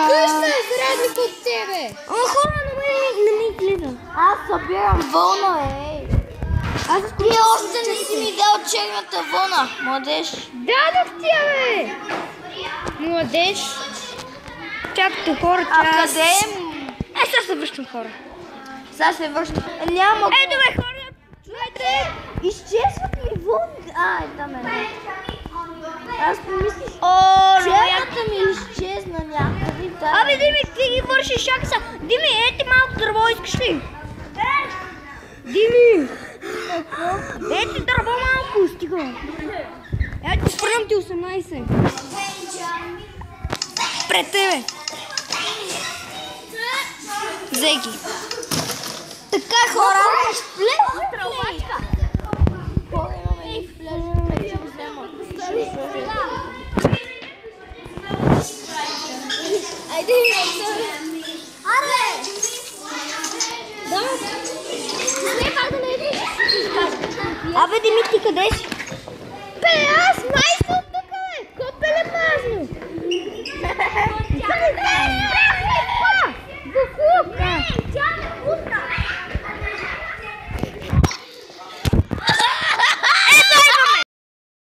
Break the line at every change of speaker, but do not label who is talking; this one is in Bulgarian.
Къща е за разлика от тебе.
Ама хора, не ми гледа.
Аз събирам вълна, ей. Ти още не си ми дал черната вълна, младеж.
Дадох ти, бе. Младеж.
Чакайте хора,
А къде е?
сега се връщам хора.
Сега се връщам. Няма.
Добре хора.
Чуйте, изчезват ми вълни. Там е. Аз помислих, черната ми изчезна някъде.
Абе, Дими, ти ги вършиш, чакай са. Дими, ети малко дърво, искаш ли? Дими! Ети дърво малко, стига. Ето, спрям ти 18. Пред тебе. Взеки.
Така хора. Айде, аре! Да.
Абе, Дими, ти къде си?